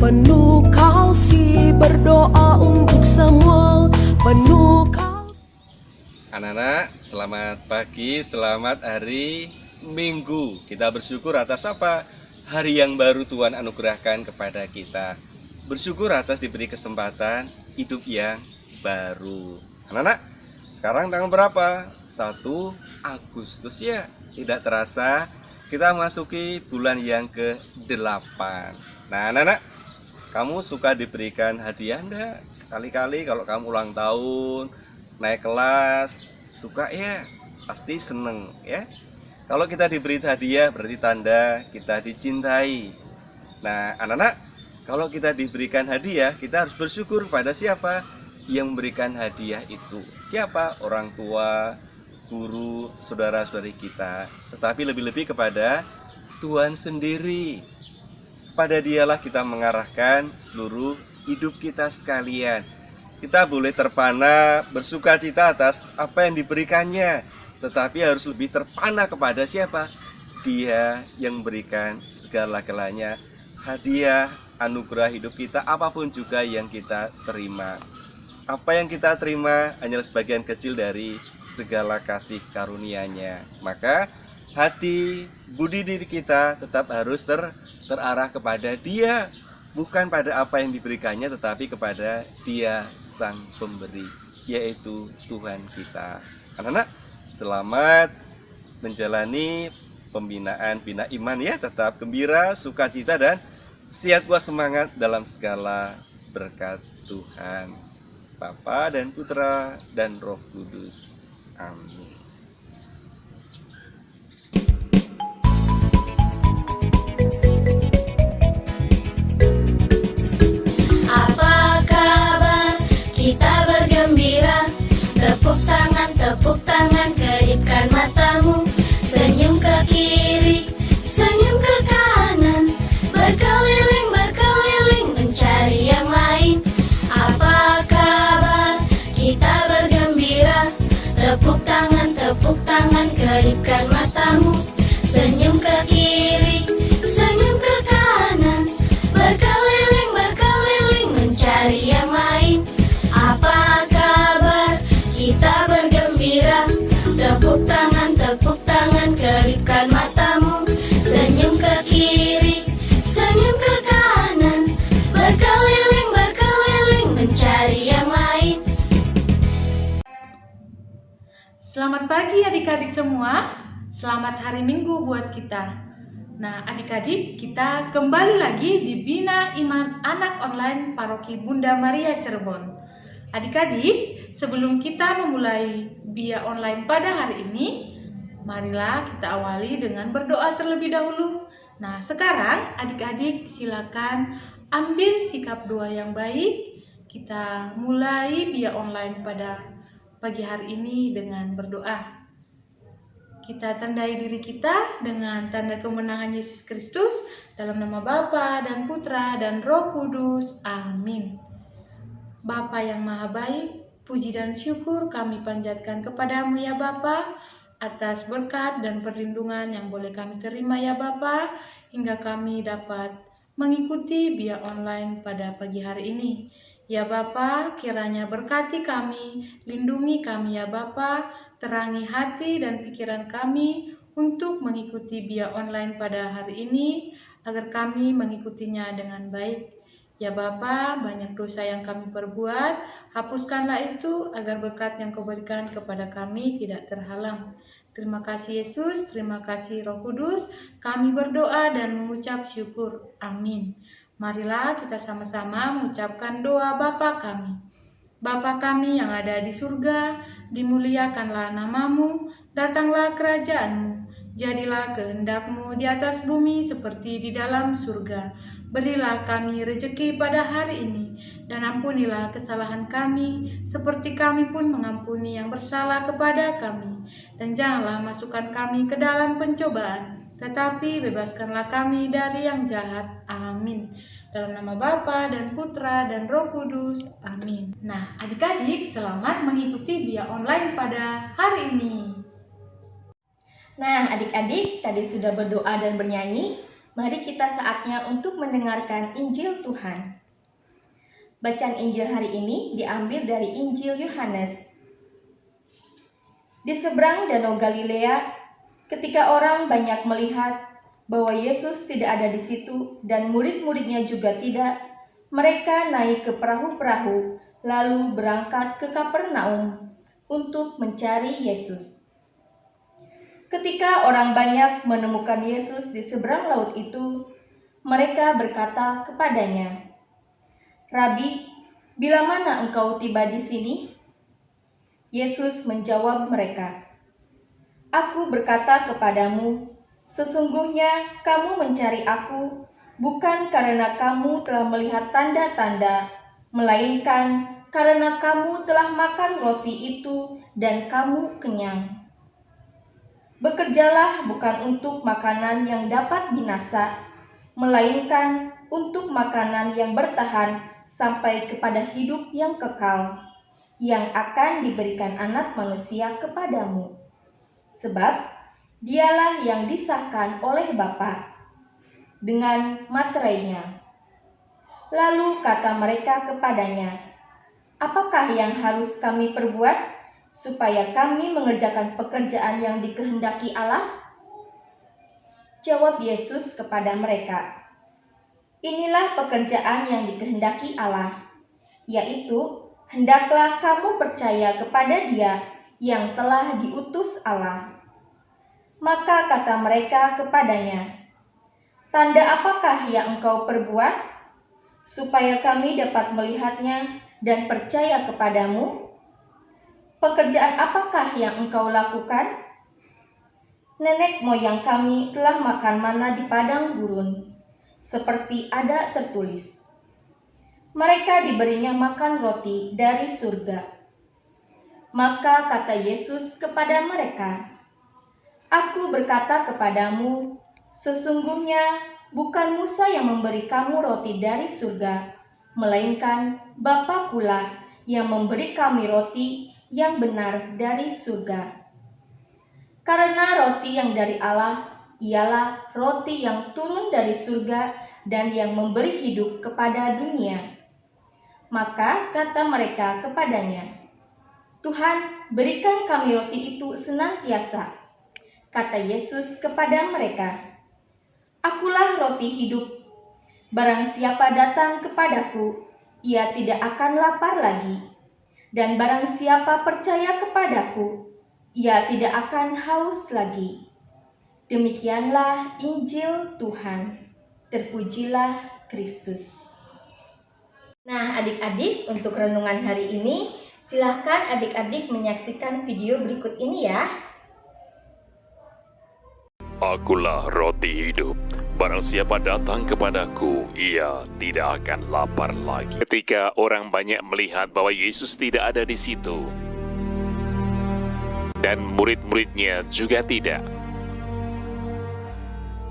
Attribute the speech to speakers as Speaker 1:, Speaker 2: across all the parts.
Speaker 1: penuh kasih, berdoa untuk semua, penuh kasih.
Speaker 2: Anak-anak, selamat pagi, selamat hari Minggu. Kita bersyukur atas apa? Hari yang baru Tuhan anugerahkan kepada kita. Bersyukur atas diberi kesempatan hidup yang baru. Anak-anak, sekarang tanggal berapa? 1 Agustus ya. Tidak terasa kita masuki bulan yang ke-8. Nah, anak-anak, kamu suka diberikan hadiah enggak? Kali-kali kalau kamu ulang tahun, naik kelas, suka ya? Pasti seneng ya. Kalau kita diberi hadiah berarti tanda kita dicintai. Nah, anak-anak, kalau kita diberikan hadiah, kita harus bersyukur pada siapa yang memberikan hadiah itu. Siapa? Orang tua, guru, saudara-saudari kita. Tetapi lebih-lebih kepada Tuhan sendiri. Pada Dialah kita mengarahkan seluruh hidup kita sekalian. Kita boleh terpana bersuka cita atas apa yang diberikannya, tetapi harus lebih terpana kepada siapa? Dia yang memberikan segala-galanya, hadiah, anugerah hidup kita, apapun juga yang kita terima. Apa yang kita terima hanyalah sebagian kecil dari segala kasih karunia-Nya. Maka hati, budi diri kita tetap harus terarah kepada Dia, bukan pada apa yang diberikannya, tetapi kepada Dia Sang Pemberi, yaitu Tuhan kita. Anak-anak, selamat menjalani pembinaan bina iman ya. Tetap gembira, sukacita, dan siap kuat semangat dalam segala berkat Tuhan Bapa dan Putra dan Roh Kudus. Amin.
Speaker 3: Apa kabar? Kita bergembira. Tepuk tangan, kedipkan matamu. Senyum ke kiri, senyum ke kanan. Berkeliling, berkeliling, mencari yang lain. Apa kabar? Kita bergembira. Tepuk tangan, kedipkan matamu. Senyum ke kiri, senyum ke kanan. Berkeliling, berkeliling, mencari yang lain. Apa kabar? Kita bergembira. Tepuk tangan, kedipkan matamu. Senyum ke kiri, senyum ke kanan. Berkeliling, berkeliling, mencari yang lain.
Speaker 4: Selamat pagi adik-adik semua. Selamat hari Minggu buat kita. Nah, adik-adik, kita kembali lagi di Bina Iman Anak Online Paroki Bunda Maria Cirebon. Adik-adik, sebelum kita memulai BIA online pada hari ini, marilah kita awali dengan berdoa terlebih dahulu. Nah, sekarang adik-adik silakan ambil sikap doa yang baik. Kita mulai BIA online pada pagi hari ini dengan berdoa. Kita tandai diri kita dengan tanda kemenangan Yesus Kristus dalam nama Bapa dan Putra dan Roh Kudus. Amin. Bapa yang maha baik, puji dan syukur kami panjatkan kepadamu ya Bapa, atas berkat dan perlindungan yang boleh kami terima ya Bapa, hingga kami dapat mengikuti BIA online pada pagi hari ini. Ya Bapa, kiranya berkati kami, lindungi kami ya Bapa, terangi hati dan pikiran kami untuk mengikuti BIA online pada hari ini, agar kami mengikutinya dengan baik. Ya Bapa, banyak dosa yang kami perbuat, hapuskanlah itu agar berkat yang Kau berikan kepada kami tidak terhalang. Terima kasih Yesus, terima kasih Roh Kudus, kami berdoa dan mengucap syukur. Amin. Marilah kita sama-sama mengucapkan doa Bapa kami. Bapa kami yang ada di surga, dimuliakanlah namamu, datanglah kerajaan-Mu, jadilah kehendak-Mu di atas bumi seperti di dalam surga. Berilah kami rejeki pada hari ini, dan ampunilah kesalahan kami, seperti kami pun mengampuni yang bersalah kepada kami. Dan janganlah masukkan kami ke dalam pencobaan, tetapi bebaskanlah kami dari yang jahat. Amin. Dalam nama Bapa dan Putra dan Roh Kudus. Amin. Nah, adik-adik, selamat mengikuti BIA online pada hari ini.
Speaker 5: Nah, adik-adik tadi sudah berdoa dan bernyanyi. Mari kita saatnya untuk mendengarkan Injil Tuhan. Bacaan Injil hari ini diambil dari Injil Yohanes. Di seberang Danau Galilea, ketika orang banyak melihat bahwa Yesus tidak ada di situ dan murid-muridnya juga tidak, mereka naik ke perahu-perahu lalu berangkat ke Kapernaum untuk mencari Yesus. Ketika orang banyak menemukan Yesus di seberang laut itu, mereka berkata kepadanya, "Rabi, bila mana engkau tiba di sini?" Yesus menjawab mereka, "Aku berkata kepadamu, sesungguhnya kamu mencari Aku bukan karena kamu telah melihat tanda-tanda, melainkan karena kamu telah makan roti itu dan kamu kenyang. Bekerjalah bukan untuk makanan yang dapat binasa, melainkan untuk makanan yang bertahan sampai kepada hidup yang kekal, yang akan diberikan Anak Manusia kepadamu. Sebab dialah yang disahkan oleh Bapa dengan materainya." Lalu kata mereka kepadanya, "Apakah yang harus kami perbuat supaya kami mengerjakan pekerjaan yang dikehendaki Allah?" Jawab Yesus kepada mereka, "Inilah pekerjaan yang dikehendaki Allah, yaitu hendaklah kamu percaya kepada Dia yang telah diutus Allah." Maka kata mereka kepadanya, "Tanda apakah yang engkau perbuat, supaya kami dapat melihatnya dan percaya kepadamu? Pekerjaan apakah yang engkau lakukan? Nenek moyang kami telah makan mana di padang gurun, seperti ada tertulis, mereka diberinya makan roti dari surga." Maka kata Yesus kepada mereka, "Aku berkata kepadamu, sesungguhnya bukan Musa yang memberi kamu roti dari surga, melainkan Bapa pula yang memberi kami roti yang benar dari surga. Karena roti yang dari Allah ialah roti yang turun dari surga dan yang memberi hidup kepada dunia." Maka kata mereka kepadanya, "Tuhan, berikan kami roti itu senantiasa." Kata Yesus kepada mereka, "Akulah roti hidup. Barang siapa datang kepadaku, ia tidak akan lapar lagi. Dan barang siapa percaya kepadaku, ia tidak akan haus lagi." Demikianlah Injil Tuhan. Terpujilah Kristus. Nah, adik-adik, untuk renungan hari ini, silahkan adik-adik menyaksikan video berikut ini ya.
Speaker 6: Akulah roti hidup. Barang siapa datang kepadaku, ia tidak akan lapar lagi. Ketika orang banyak melihat bahwa Yesus tidak ada di situ, dan murid-muridnya juga tidak,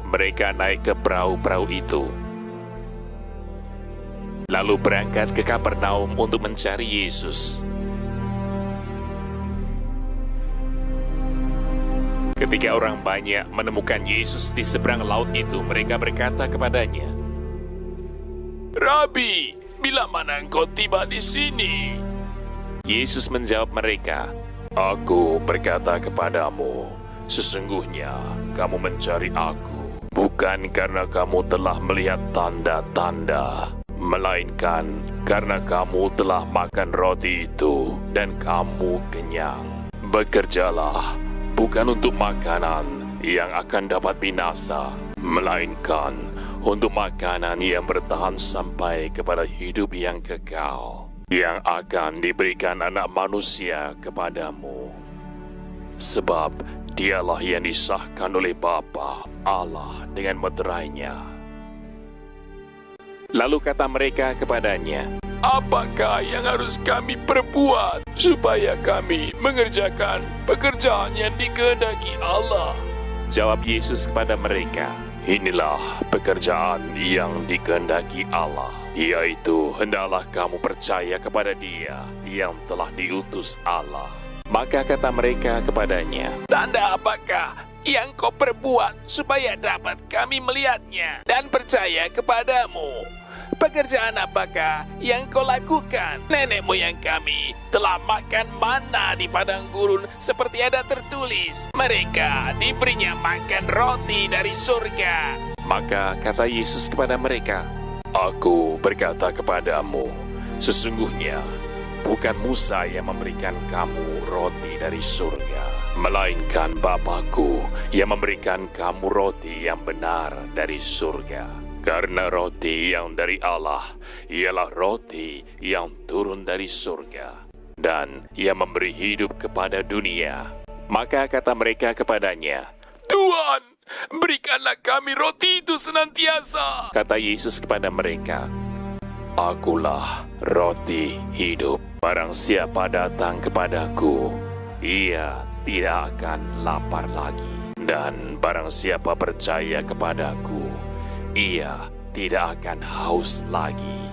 Speaker 6: mereka naik ke perahu-perahu itu, lalu berangkat ke Kapernaum untuk mencari Yesus. Ketika orang banyak menemukan Yesus di seberang laut itu, mereka berkata kepadanya, "Rabi, bila mana engkau tiba di sini?" Yesus menjawab mereka, "Aku berkata kepadamu, sesungguhnya kamu mencari Aku, bukan karena kamu telah melihat tanda-tanda, melainkan karena kamu telah makan roti itu dan kamu kenyang. Bekerjalah bukan untuk makanan yang akan dapat binasa, melainkan untuk makanan yang bertahan sampai kepada hidup yang kekal, yang akan diberikan Anak Manusia kepadamu. Sebab dialah yang disahkan oleh Bapa Allah dengan meterainya." Lalu kata mereka kepadanya, "Apakah yang harus kami perbuat supaya kami mengerjakan pekerjaan yang dikehendaki Allah?" Jawab Yesus kepada mereka, "Inilah pekerjaan yang dikehendaki Allah, yaitu hendaklah kamu percaya kepada Dia yang telah diutus Allah." Maka kata mereka kepadanya, "Tanda apakah yang kau perbuat supaya dapat kami melihatnya dan percaya kepadamu? Pekerjaan apakah yang kau lakukan? Nenek moyang kami telah makan mana di padang gurun seperti ada tertulis. Mereka diberinya makan roti dari surga. Maka kata Yesus kepada mereka, Aku berkata kepadamu, sesungguhnya bukan Musa yang memberikan kamu roti dari surga, melainkan Bapa-Ku yang memberikan kamu roti yang benar dari surga. Karena roti yang dari Allah ialah roti yang turun dari surga, dan ia memberi hidup kepada dunia. Maka kata mereka kepadanya, Tuhan, berikanlah kami roti itu senantiasa. Kata Yesus kepada mereka, Akulah roti hidup. Barang siapa datang kepadaku, ia tidak akan lapar lagi. Dan barang siapa percaya kepadaku, ia tidak akan haus lagi.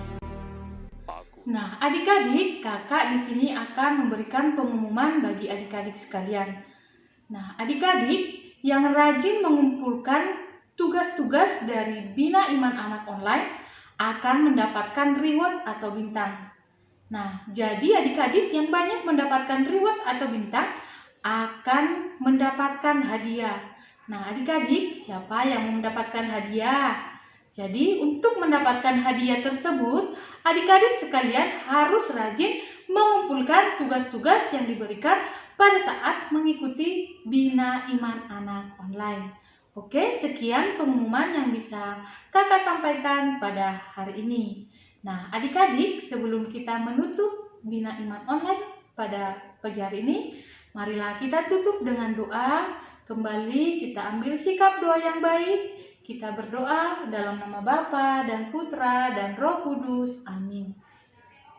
Speaker 4: Nah, adik-adik, kakak di sini akan memberikan pengumuman bagi adik-adik sekalian. Nah, adik-adik yang rajin mengumpulkan tugas-tugas dari Bina Iman Anak Online akan mendapatkan reward atau bintang. Nah, jadi adik-adik yang banyak mendapatkan reward atau bintang akan mendapatkan hadiah. Nah, adik-adik, siapa yang mendapatkan hadiah? Jadi, untuk mendapatkan hadiah tersebut, adik-adik sekalian harus rajin mengumpulkan tugas-tugas yang diberikan pada saat mengikuti Bina Iman Anak Online. Oke, sekian pengumuman yang bisa kakak sampaikan pada hari ini. Nah, adik-adik, sebelum kita menutup Bina Iman Online pada pagi hari ini, marilah kita tutup dengan doa. Kembali kita ambil sikap doa yang baik. Kita berdoa dalam nama Bapa dan Putra dan Roh Kudus. Amin.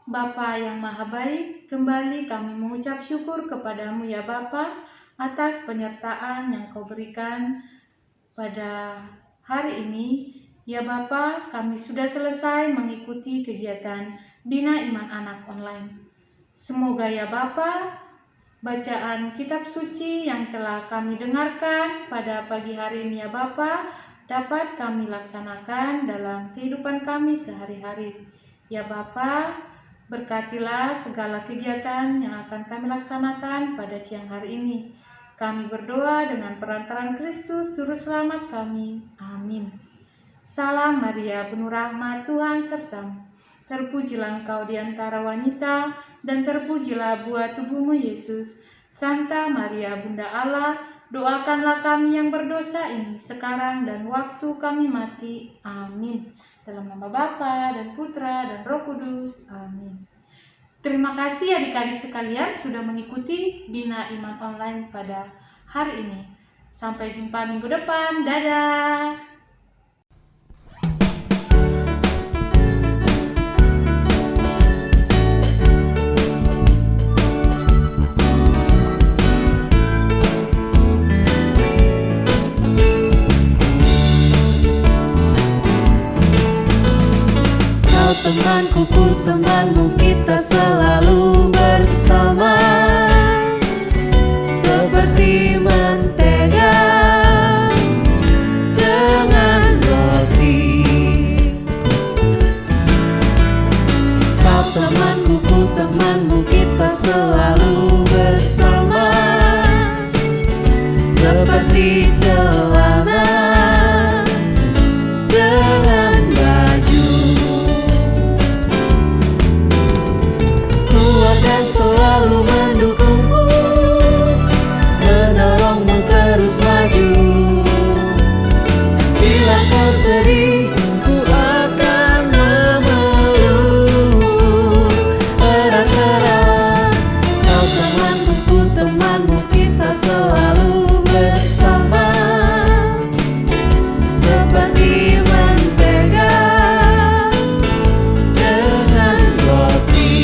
Speaker 4: Bapa yang maha baik, kembali kami mengucap syukur kepadamu ya Bapa atas penyertaan yang kau berikan pada hari ini. Ya Bapa, kami sudah selesai mengikuti kegiatan Bina Iman Anak Online. Semoga ya Bapa, bacaan kitab suci yang telah kami dengarkan pada pagi hari ini ya Bapa, dapat kami laksanakan dalam kehidupan kami sehari-hari. Ya Bapa, berkatilah segala kegiatan yang akan kami laksanakan pada siang hari ini. Kami berdoa dengan perantaraan Kristus Juru Selamat kami. Amin. Salam Maria, penuh rahmat, Tuhan sertamu. Terpujilah engkau di antara wanita, dan terpujilah buah tubuhmu Yesus. Santa Maria, Bunda Allah, doakanlah kami yang berdosa ini sekarang dan waktu kami mati. Amin. Dalam nama Bapa dan Putra dan Roh Kudus. Amin. Terima kasih adik-adik sekalian sudah mengikuti Bina Iman Online pada hari ini. Sampai jumpa minggu depan. Dadah.
Speaker 1: Temanku, ku temanmu, kita selalu bersama, seperti mentega dengan roti. Kau temanku, ku temanmu, kita selalu bersama, seperti celana dengan baju. Dan selalu mendukungmu, menolongmu terus maju. Bila kau sedih, ku akan memeluk erat-erat. Kau temanku, ku temanmu, kita selalu bersama, seperti mentega dengan roti.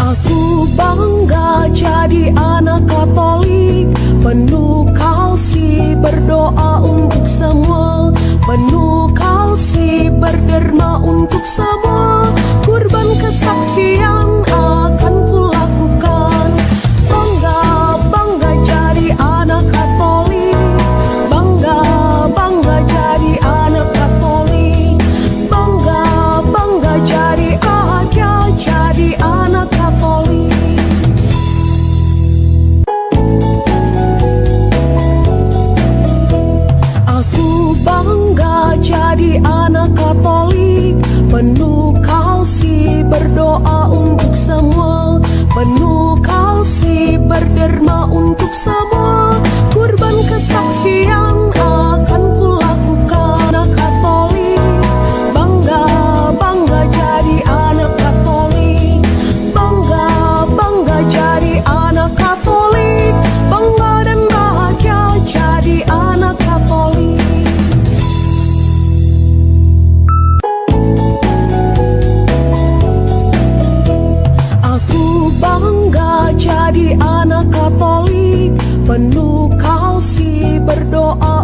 Speaker 1: Aku bangga jadi anak Katolik, penuh kasih berdoa untuk semua, penuh kasih berderma untuk semua. Kurban kesaksian akan kulakukan. kasih berderma untuk semua. Kurban kesaksian akan kulakukan. Anak Katolik, bangga, bangga jadi anak Katolik. Bangga, bangga jadi anak Katolik. Bangga dan bahagia jadi anak Katolik. Aku bangga jadi anak Katolik, penuh kasih berdoa